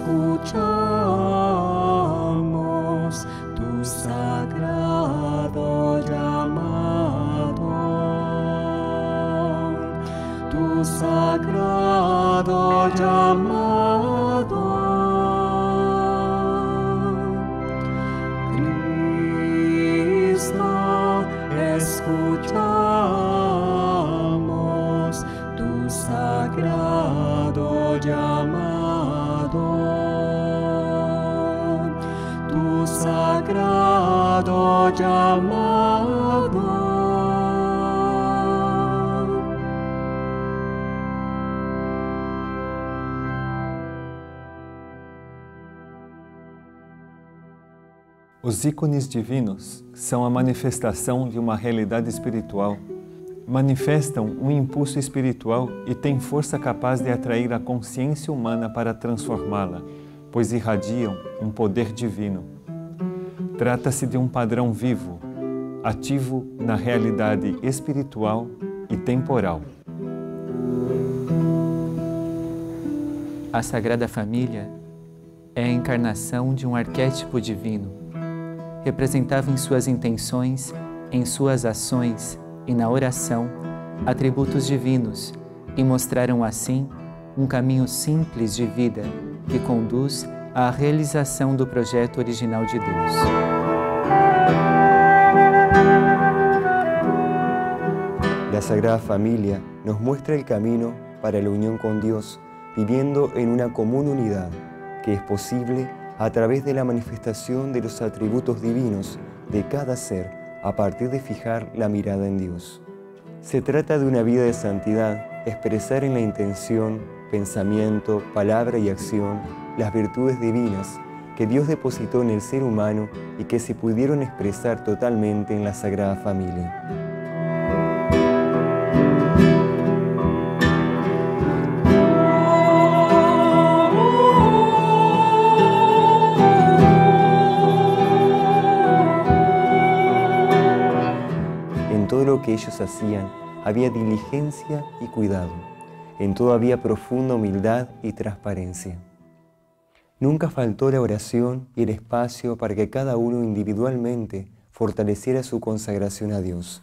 escuchamos tu sagrado llamado, tu sagrado llamado. Cristo, escuchamos tu sagrado llamado, tu sagrado llamado. Os ícones divinos são a manifestação de uma realidade espiritual. Manifestam um impulso espiritual e têm força capaz de atrair a consciência humana para transformá-la, pois irradiam um poder divino. Trata-se de um padrão vivo, ativo na realidade espiritual e temporal. A Sagrada Família é a encarnação de um arquétipo divino. Representava em suas intenções, em suas ações e na oração atributos divinos e mostraram assim um caminho simples de vida que conduz à realização do projeto original de Deus. La Sagrada Familia nos muestra el camino para la unión con Dios, viviendo en una común unidad, que es posible a través de la manifestación de los atributos divinos de cada ser a partir de fijar la mirada en Dios. Se trata de una vida de santidad, expresar en la intención, pensamiento, palabra y acción las virtudes divinas que Dios depositó en el ser humano y que se pudieron expresar totalmente en la Sagrada Familia. En todo lo que ellos hacían había diligencia y cuidado. En todo había profunda humildad y transparencia. Nunca faltó la oración y el espacio para que cada uno individualmente fortaleciera su consagración a Dios.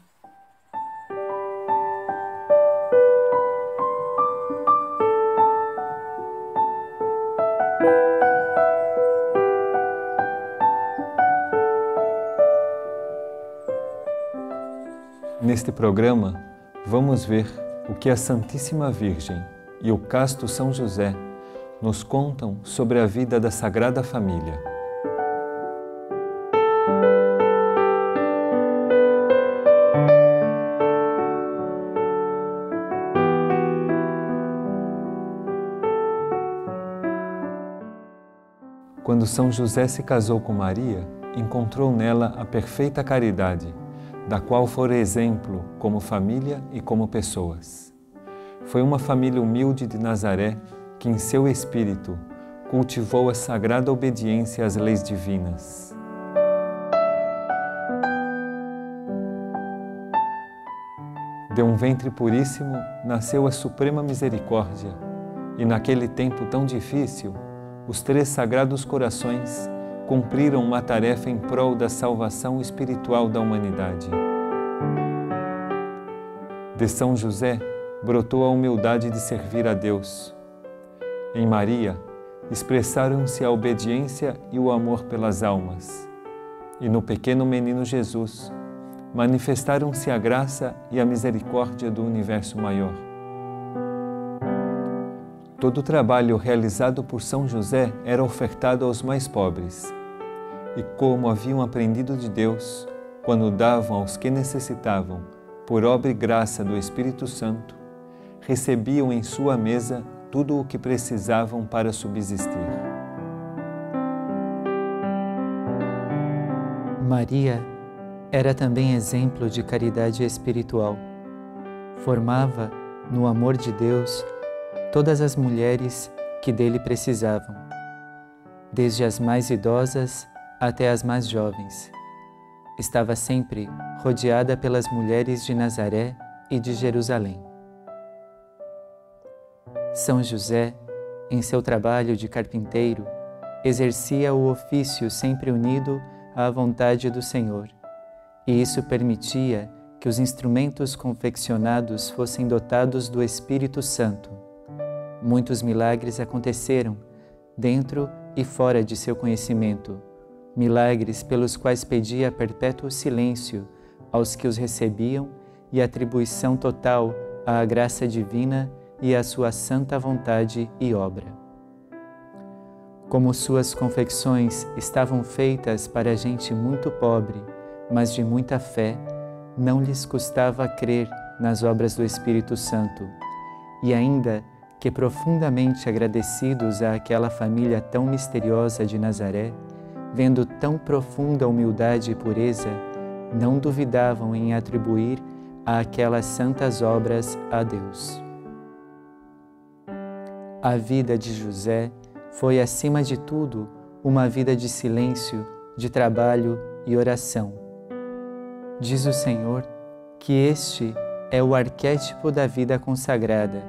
Neste programa, vamos ver o que a Santíssima Virgem e o casto São José nos contam sobre a vida da Sagrada Família. Quando São José se casou com Maria, encontrou nela a perfeita caridade, da qual fora exemplo como família e como pessoas. Foi uma família humilde de Nazaré que, em seu espírito, cultivou a sagrada obediência às leis divinas. De um ventre puríssimo nasceu a suprema misericórdia, e naquele tempo tão difícil, os três sagrados corações cumpriram uma tarefa em prol da salvação espiritual da humanidade. De São José brotou a humildade de servir a Deus. Em Maria expressaram-se a obediência e o amor pelas almas. E no pequeno menino Jesus manifestaram-se a graça e a misericórdia do universo maior. Todo o trabalho realizado por São José era ofertado aos mais pobres. E como haviam aprendido de Deus, quando davam aos que necessitavam, por obra e graça do Espírito Santo, recebiam em sua mesa tudo o que precisavam para subsistir. Maria era também exemplo de caridade espiritual. Formava, no amor de Deus, todas as mulheres que dele precisavam, desde as mais idosas até as mais jovens. Estava sempre rodeada pelas mulheres de Nazaré e de Jerusalém. São José em seu trabalho de carpinteiro, exercia o ofício sempre unido à vontade do Senhor, e isso permitia que os instrumentos confeccionados fossem dotados do Espírito Santo. Muitos milagres aconteceram, dentro e fora de seu conhecimento, milagres pelos quais pedia perpétuo silêncio aos que os recebiam e atribuição total à graça divina e à sua santa vontade e obra. Como suas confecções estavam feitas para gente muito pobre, mas de muita fé, não lhes custava crer nas obras do Espírito Santo, e ainda que profundamente agradecidos àquela família tão misteriosa de Nazaré, vendo tão profunda humildade e pureza, não duvidavam em atribuir àquelas santas obras a Deus. A vida de José foi, acima de tudo, uma vida de silêncio, de trabalho e oração. Diz o Senhor que este é o arquétipo da vida consagrada,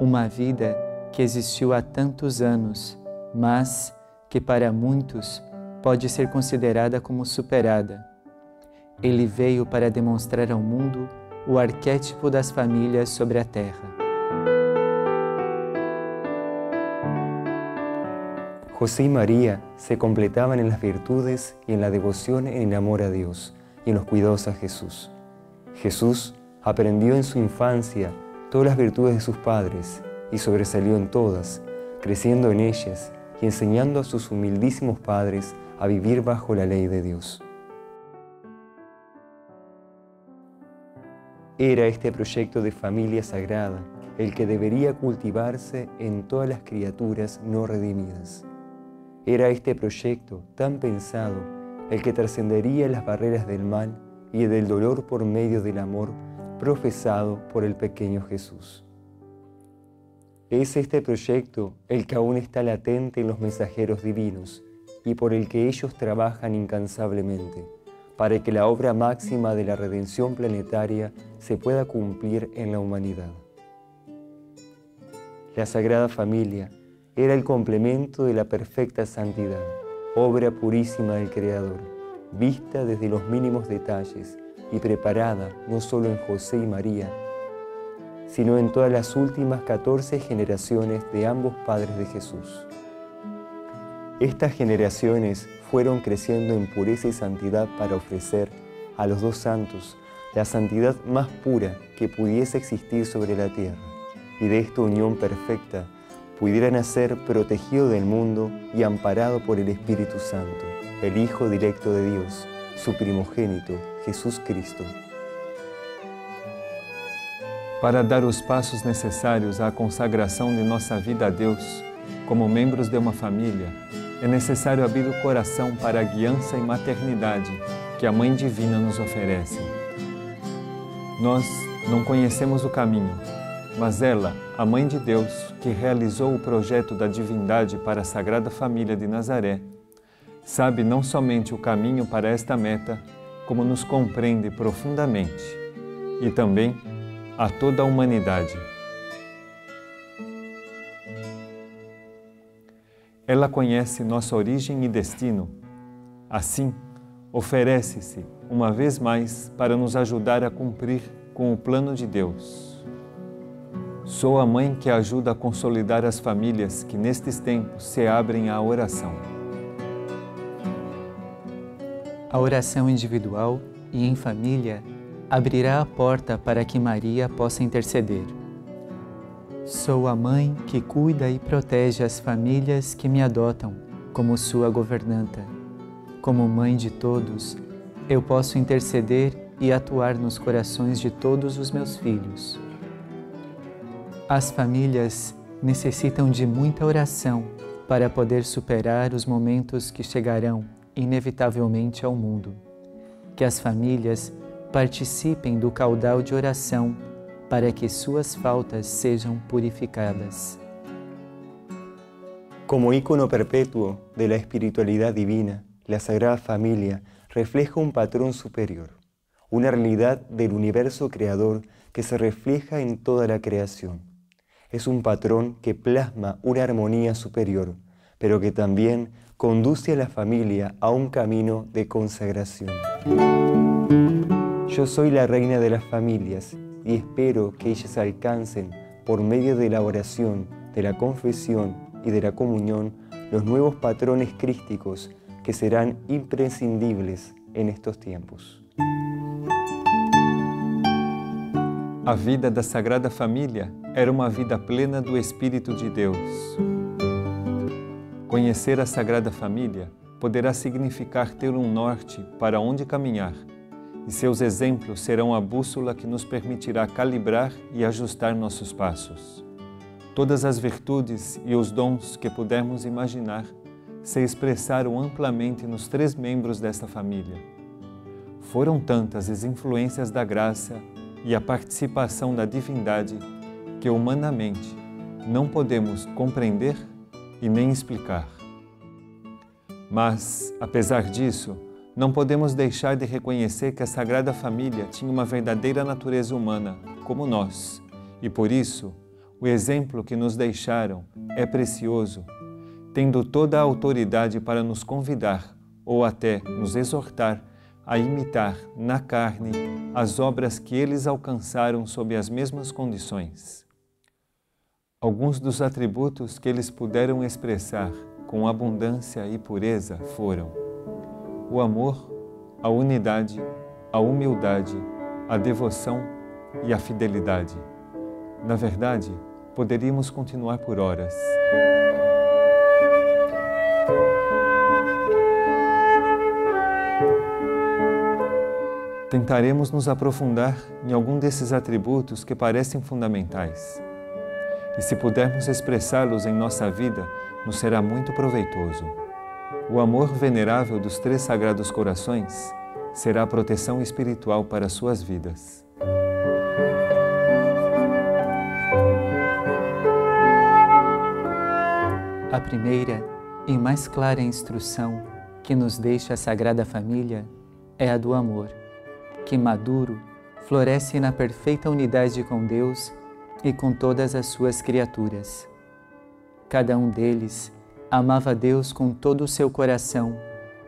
uma vida que existiu há tantos anos, mas que para muitos pode ser considerada como superada. Ele veio para demonstrar ao mundo o arquétipo das famílias sobre a terra. José y María se completaban en las virtudes y en la devoción en el amor a Dios y en los cuidados a Jesús. Jesús aprendió en su infancia todas las virtudes de sus padres y sobresalió en todas, creciendo en ellas y enseñando a sus humildísimos padres a vivir bajo la ley de Dios. Era este proyecto de familia sagrada el que debería cultivarse en todas las criaturas no redimidas. Era este proyecto tan pensado el que trascendería las barreras del mal y del dolor por medio del amor profesado por el pequeño Jesús. Es este proyecto el que aún está latente en los mensajeros divinos y por el que ellos trabajan incansablemente, para que la obra máxima de la redención planetaria se pueda cumplir en la humanidad. La Sagrada Familia era el complemento de la perfecta santidad, obra purísima del Creador, vista desde los mínimos detalles y preparada no solo en José y María, sino en todas las últimas 14 generaciones de ambos padres de Jesús. Estas generaciones fueron creciendo en pureza y santidad para ofrecer a los dos santos la santidad más pura que pudiese existir sobre la tierra, y de esta unión perfecta pudiera nacer protegido del mundo y amparado por el Espíritu Santo, el Hijo directo de Dios, su primogénito, Jesús Cristo. Para dar os passos necessários à consagração de nossa vida a Deus, como membros de uma família, é necessário abrir o coração para a guiança e maternidade que a Mãe Divina nos oferece. Nós não conhecemos o caminho, mas ela, a Mãe de Deus, que realizou o projeto da divindade para a Sagrada Família de Nazaré, sabe não somente o caminho para esta meta, como nos compreende profundamente, e também a toda a humanidade. Ela conhece nossa origem e destino. Assim, oferece-se, uma vez mais, para nos ajudar a cumprir com o plano de Deus. Sou a mãe que ajuda a consolidar as famílias que nestes tempos se abrem à oração. A oração individual e em família abrirá a porta para que Maria possa interceder. Sou a mãe que cuida e protege as famílias que me adotam como sua governanta. Como mãe de todos, eu posso interceder e atuar nos corações de todos os meus filhos. As famílias necessitam de muita oração para poder superar os momentos que chegarão inevitavelmente ao mundo. Que as famílias participem do caudal de oração para que suas faltas sejam purificadas. Como ícono perpetuo de la espiritualidad divina, la Sagrada Familia refleja un patrón superior, una realidad del universo creador que se refleja en toda la creación. es un patrón que plasma una armonía superior, pero que también conduce a la familia a un camino de consagración. Yo soy la reina de las familias y espero que ellas alcancen, por medio de la oración, de la confesión y de la comunión, los nuevos patrones crísticos que serán imprescindibles en estos tiempos. A vida da Sagrada Família era uma vida plena do Espírito de Deus. Conhecer a Sagrada Família poderá significar ter um norte para onde caminhar, e seus exemplos serão a bússola que nos permitirá calibrar e ajustar nossos passos. Todas as virtudes e os dons que pudermos imaginar se expressaram amplamente nos 3 membros desta família. Foram tantas as influências da graça e a participação da divindade que humanamente não podemos compreender e nem explicar. Mas, apesar disso, não podemos deixar de reconhecer que a Sagrada Família tinha uma verdadeira natureza humana, como nós, e por isso, o exemplo que nos deixaram é precioso, tendo toda a autoridade para nos convidar ou até nos exortar a imitar na carne as obras que eles alcançaram sob as mesmas condições. Alguns dos atributos que eles puderam expressar com abundância e pureza foram o amor, a unidade, a humildade, a devoção e a fidelidade. Na verdade, poderíamos continuar por horas. Tentaremos nos aprofundar em algum desses atributos que parecem fundamentais. E se pudermos expressá-los em nossa vida, nos será muito proveitoso. O amor venerável dos 3 Sagrados Corações será a proteção espiritual para suas vidas. A primeira e mais clara instrução que nos deixa a Sagrada Família é a do amor, que maduro floresce na perfeita unidade com Deus e com todas as suas criaturas. Cada um deles amava Deus com todo o seu coração,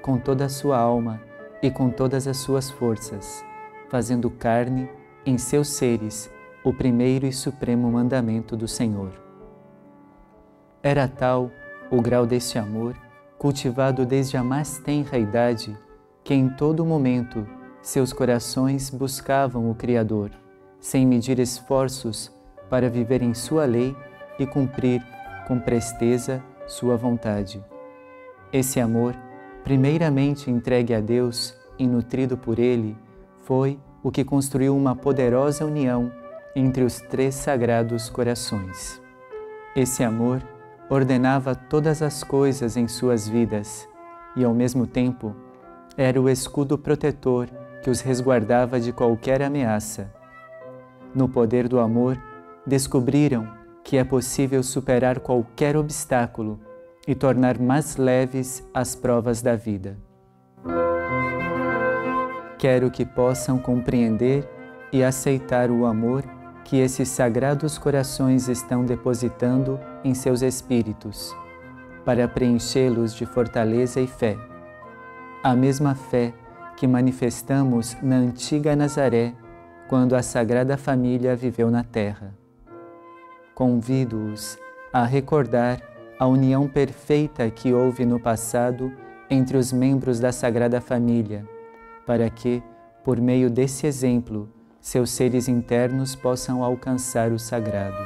com toda a sua alma e com todas as suas forças, fazendo carne em seus seres o primeiro e supremo mandamento do Senhor. Era tal o grau deste amor, cultivado desde a mais tenra idade, que em todo momento seus corações buscavam o Criador, sem medir esforços para viver em sua lei e cumprir com presteza sua vontade. Esse amor, primeiramente entregue a Deus e nutrido por Ele, foi o que construiu uma poderosa união entre os 3 Sagrados Corações. Esse amor ordenava todas as coisas em suas vidas e, ao mesmo tempo, era o escudo protetor que os resguardava de qualquer ameaça. No poder do amor, descobriram que é possível superar qualquer obstáculo e tornar mais leves as provas da vida. Quero que possam compreender e aceitar o amor que esses Sagrados Corações estão depositando em seus espíritos, para preenchê-los de fortaleza e fé. A mesma fé que manifestamos na antiga Nazaré, quando a Sagrada Família viveu na terra. Convido-os a recordar a união perfeita que houve no passado entre os membros da Sagrada Família, para que, por meio desse exemplo, seus seres internos possam alcançar o sagrado.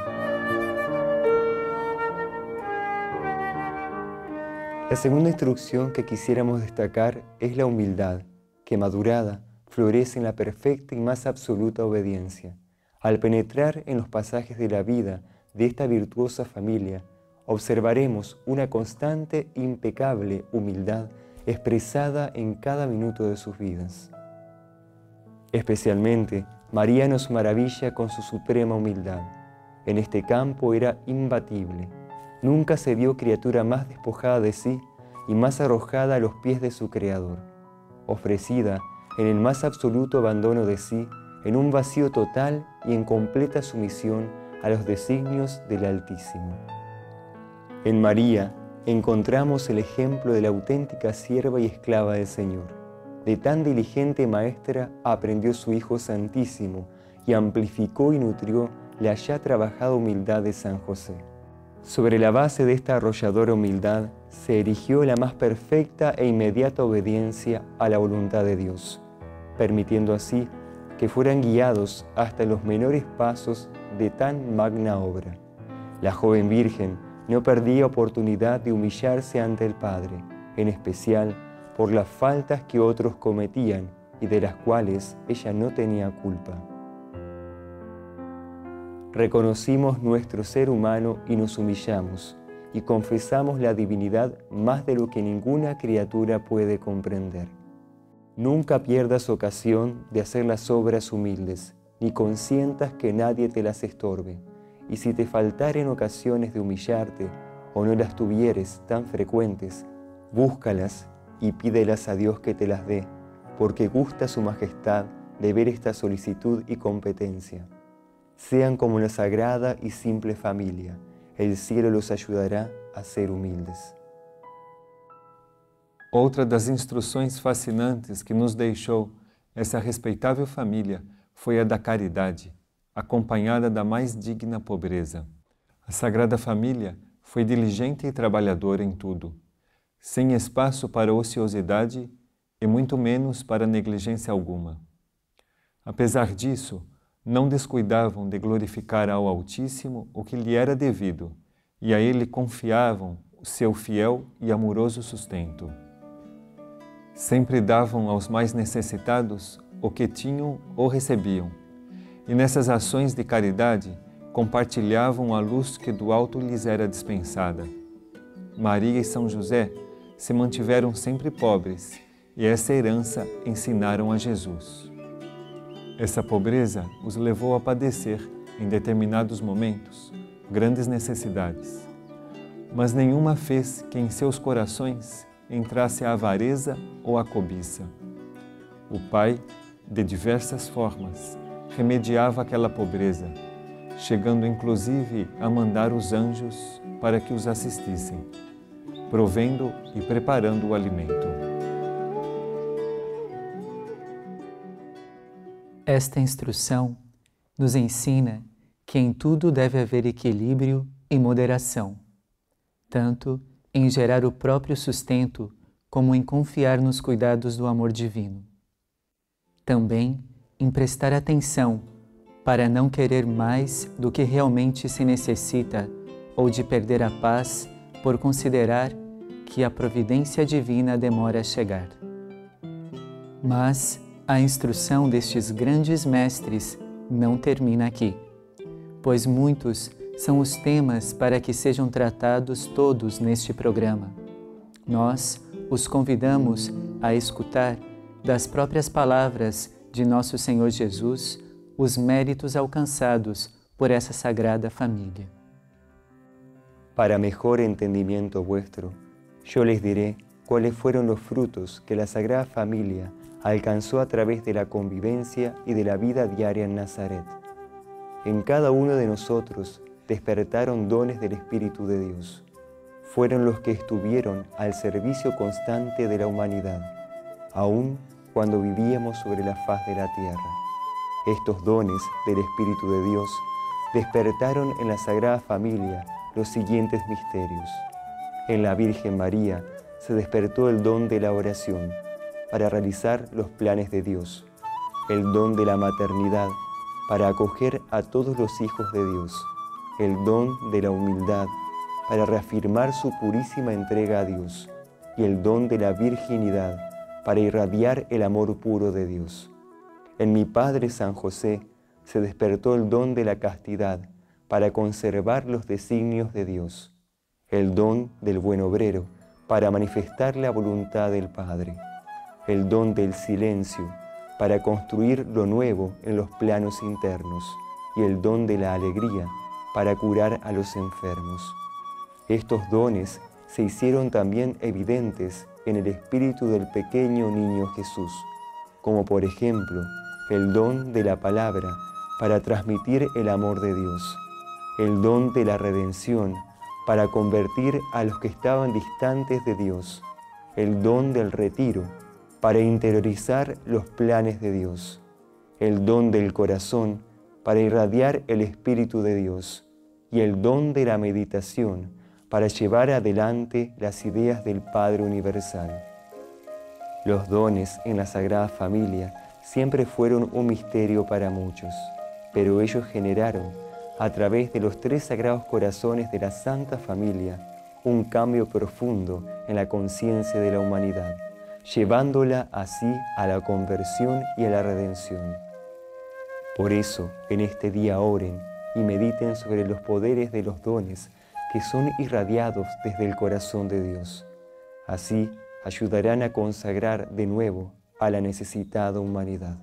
La segunda instrucción que quisiéramos destacar es la humildad, que madurada florece en la perfecta y más absoluta obediencia. Al penetrar en los pasajes de la vida de esta virtuosa familia, observaremos una constante e impecable humildad expresada en cada minuto de sus vidas. Especialmente, María nos maravilla con su suprema humildad. En este campo era imbatible. Nunca se vio criatura más despojada de sí y más arrojada a los pies de su Creador, ofrecida en el más absoluto abandono de sí, en un vacío total y en completa sumisión a los designios del Altísimo. En María encontramos el ejemplo de la auténtica sierva y esclava del Señor. De tan diligente maestra aprendió su Hijo Santísimo y amplificó y nutrió la ya trabajada humildad de San José. Sobre la base de esta arrolladora humildad se erigió la más perfecta e inmediata obediencia a la voluntad de Dios, permitiendo así que fueran guiados hasta los menores pasos de tan magna obra. La joven virgen no perdía oportunidad de humillarse ante el Padre, en especial por las faltas que otros cometían y de las cuales ella no tenía culpa. Reconocimos nuestro ser humano y nos humillamos, y confesamos la divinidad más de lo que ninguna criatura puede comprender. Nunca pierdas ocasión de hacer las obras humildes, ni consientas que nadie te las estorbe, y si te faltaren ocasiones de humillarte, o no las tuvieres tan frecuentes, búscalas y pídelas a Dios que te las dé, porque gusta su majestad de ver esta solicitud y competencia. Sean como la sagrada y simple familia, el cielo los ayudará a ser humildes. Outra das instruções fascinantes que nos deixou essa respeitável família foi a da caridade, acompanhada da mais digna pobreza. A Sagrada Família foi diligente e trabalhadora em tudo, sem espaço para ociosidade e muito menos para negligência alguma. Apesar disso, não descuidavam de glorificar ao Altíssimo o que lhe era devido, e a ele confiavam o seu fiel e amoroso sustento. Sempre davam aos mais necessitados o que tinham ou recebiam, e nessas ações de caridade compartilhavam a luz que do alto lhes era dispensada. Maria e São José se mantiveram sempre pobres, e essa herança ensinaram a Jesus. Essa pobreza os levou a padecer, em determinados momentos, grandes necessidades. Mas nenhuma fez que em seus corações entrasse a avareza ou a cobiça. O Pai, de diversas formas, remediava aquela pobreza, chegando inclusive a mandar os anjos para que os assistissem, provendo e preparando o alimento. Esta instrução nos ensina que em tudo deve haver equilíbrio e moderação, tanto em gerar o próprio sustento como em confiar nos cuidados do amor divino. Também em prestar atenção para não querer mais do que realmente se necessita ou de perder a paz por considerar que a providência divina demora a chegar. Mas a instrução destes grandes mestres não termina aqui, pois muitos são os temas para que sejam tratados todos neste programa. Nós os convidamos a escutar das próprias palavras de nosso Senhor Jesus os méritos alcançados por essa sagrada família. Para mejor entendimiento vuestro, yo les diré cuáles fueron los frutos que la Sagrada Familia alcanzó a través de la convivencia y de la vida diaria en Nazaret. En cada uno de nosotros despertaron dones del Espíritu de Dios. Fueron los que estuvieron al servicio constante de la humanidad, aun cuando vivíamos sobre la faz de la tierra. Estos dones del Espíritu de Dios despertaron en la Sagrada Familia los siguientes misterios. En la Virgen María se despertó el don de la oración para realizar los planes de Dios, el don de la maternidad para acoger a todos los hijos de Dios, el don de la humildad para reafirmar su purísima entrega a Dios y el don de la virginidad para irradiar el amor puro de Dios. En mi Padre San José se despertó el don de la castidad para conservar los designios de Dios, el don del buen obrero para manifestar la voluntad del Padre, el don del silencio para construir lo nuevo en los planos internos y el don de la alegría para curar a los enfermos. Estos dones se hicieron también evidentes en el espíritu del pequeño niño Jesús, como por ejemplo el don de la palabra para transmitir el amor de Dios, el don de la redención para convertir a los que estaban distantes de Dios, el don del retiro para interiorizar los planes de Dios, el don del corazón para irradiar el Espíritu de Dios y el don de la meditación para llevar adelante las ideas del Padre Universal. Los dones en la Sagrada Familia siempre fueron un misterio para muchos, pero ellos generaron, a través de los 3 sagrados corazones de la Santa Familia, un cambio profundo en la conciencia de la humanidad, llevándola así a la conversión y a la redención. Por eso, en este día oren y mediten sobre los poderes de los dones que son irradiados desde el corazón de Dios. Así, ayudarán a consagrar de nuevo a la necesitada humanidad.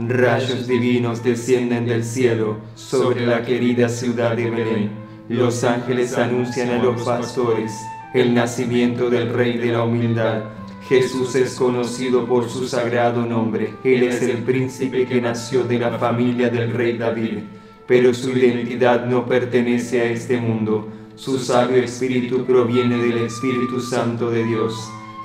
Rayos divinos descienden del cielo sobre la querida ciudad de Belén. Los ángeles anuncian a los pastores el nacimiento del Rey de la humildad. Jesús es conocido por su sagrado nombre. Él es el príncipe que nació de la familia del rey David, pero su identidad no pertenece a este mundo. Su sabio espíritu proviene del Espíritu Santo de Dios.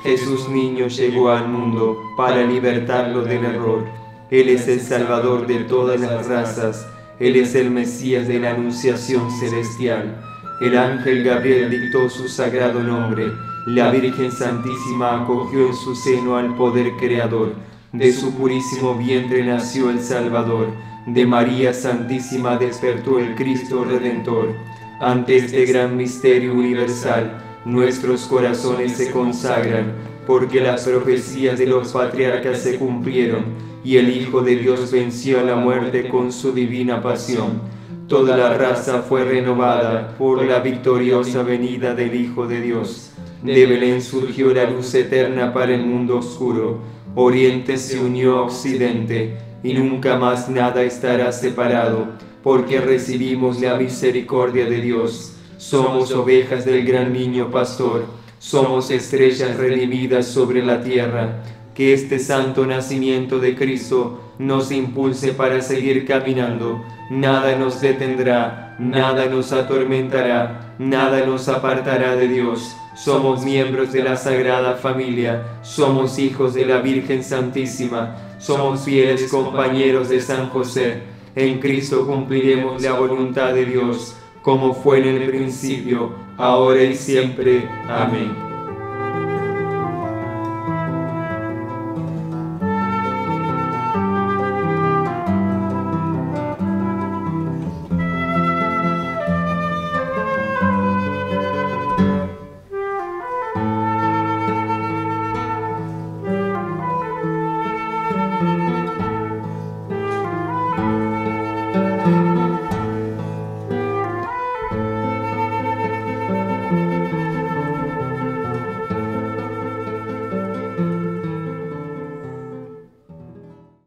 Jesús niño llegó al mundo para libertarlo del error. Él es el Salvador de todas las razas. Él es el Mesías de la Anunciación celestial. El ángel Gabriel dictó su sagrado nombre. La Virgen Santísima acogió en su seno al poder creador. De su purísimo vientre nació el Salvador. De María Santísima despertó el Cristo Redentor. Ante este gran misterio universal, nuestros corazones se consagran, porque las profecías de los patriarcas se cumplieron, y el Hijo de Dios venció a la muerte con su divina pasión. Toda la raza fue renovada por la victoriosa venida del Hijo de Dios. De Belén surgió la luz eterna para el mundo oscuro. Oriente se unió a Occidente, y nunca más nada estará separado, porque recibimos la misericordia de Dios. Somos ovejas del gran niño pastor, somos estrellas redimidas sobre la tierra. Que este santo nacimiento de Cristo nos impulse para seguir caminando. Nada nos detendrá, nada nos atormentará, nada nos apartará de Dios. Somos miembros de la Sagrada Familia, somos hijos de la Virgen Santísima, somos fieles compañeros de San José. En Cristo cumpliremos la voluntad de Dios, como fue en el principio, ahora y siempre. Amén.